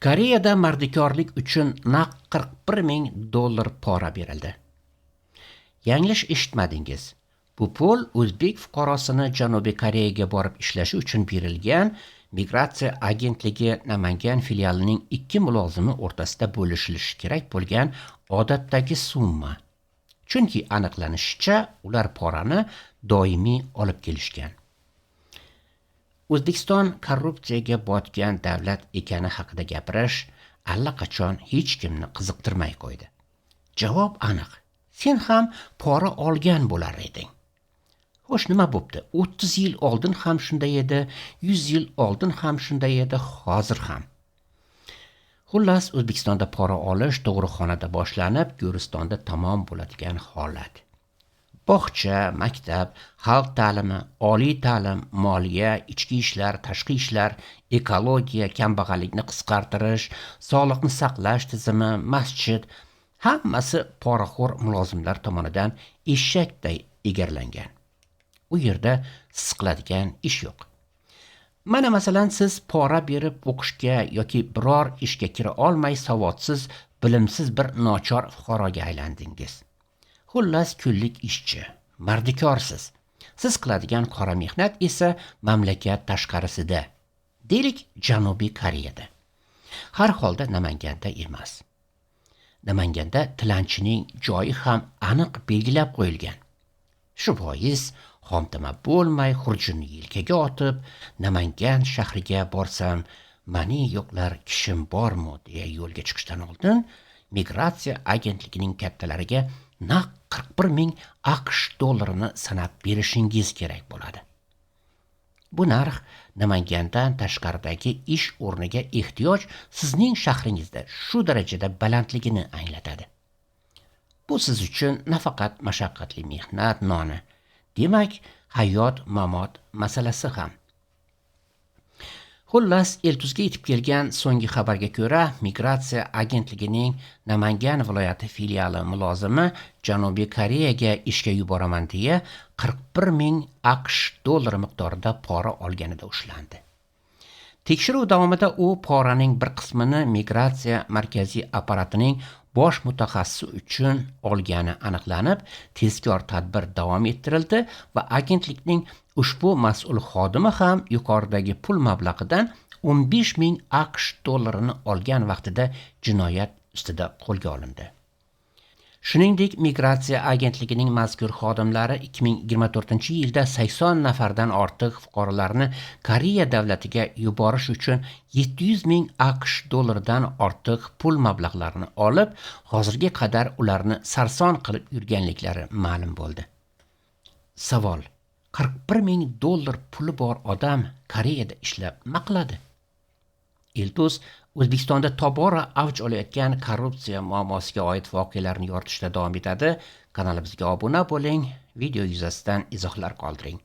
Koreyada mardikorlik uchun naq $41,000 pora berildi. Yanglish eshitmadingiz. Bu pul o'zbek fuqarosini Janubiy Koreyaga borib ishlashi uchun berilgan Migratsiya agentligi Namangan filialining 2 mulozimi o'rtasida bo'lishilishi kerak bo'lgan odatdagi summa. Chunki aniqlanishicha, ular porani doimiy olib kelishgan. O'zbekiston korrupsiyaga botgan davlat ekani haqida gapirish allaqachon hech kimni qiziqtirmay qo'ydi. Javob aniq. Sen ham pora olgan bo'lar eding. Xo'sh, nima bo'pti? 30 yil oldin ham shunday edi, 100 yil oldin ham shunday edi, hozir ham. Xullas, O'zbekistonda pora olish tug'ruqxonada boshlanib, Go'ristonda tamom bo'ladigan holat. Bog'cha, maktab, xalq ta'limi, oliy ta'lim, moliya, ichki ishlar, tashqi ishlar, ekologiya, kambag'allikni qisqartirish, sog'liqni saqlash tizimi, masjid, hammasi poraxo'r mulozimlar tomonidan eshakday egarlangan. U yerda siz qiladigan ish yo'q. Mana masalan, siz pora berib o'qishga yoki biror ishga kira olmay savodsiz, bilimsiz bir nochor fuqaroga aylandingiz. Xullas, kunlik ishchi, mardikorsiz. Siz qiladigan qora mehnat esa mamlakat tashqarisida. Deylik, Janubiy Koreyada. Har holda Namanganda emas. Namanganda tilanchining joyi ham aniq belgilab qo'yilgan. Shu bois xomtama bo'lmay xurjunni yelkaga otib, Namangan shahriga borsam, mani yo'qlar kishim bormi deya yo'lga chiqishdan oldin Migratsiya agentligining kattalariga naq $41,000 sanab berishingiz kerak bo'ladi. Bu narx Namangandan tashqaridagi ish o'rniga ehtiyoj sizning shahringizda shu darajada balandligini anglatadi. Bu siz uchun nafaqat mashaqqatli mehnat noni, demak, hayot-mamot masalasi ham. Xullas, Eltuzga yetib kelgan so'nggi xabarga ko'ra, Migratsiya agentligining Namangan viloyati filiali mulozimi Janubiy Koreyaga ishga yuboraman deya $41,000 miqdorida pora olganida ushlandi. Tekshiruv davomida u poraning bir qismini migratsiya markaziy apparatining bosh mutaxassisi uchun olgani aniqlanib, tezkor tadbir davom ettirildi va agentlikning ushbu mas'ul xodimi ham yuqoridagi pul mablag'idan $15,000 olgan vaqtida jinoyat ustida qo'lga olindi. Shuningdek, Migratsiya agentligining mazkur xodimlari 2024-yilda 80 nafardan ortiq fuqarolarni Koreya davlatiga yuborish uchun $700,000 dan ortiq pul mablag'larini olib, hozirga qadar ularni sarson qilib yurganliklari ma'lum bo'ldi. Savol: $41,000 puli bor odam Koreyada ishlab nima qiladi? Eltuz O'zbekistonda tobora avj olayotgan korrupsiya muammosiga oid voqealarni yoritishda davom etadi. Kanalimizga obuna bo'ling, video yuzasidan izohlar qoldiring.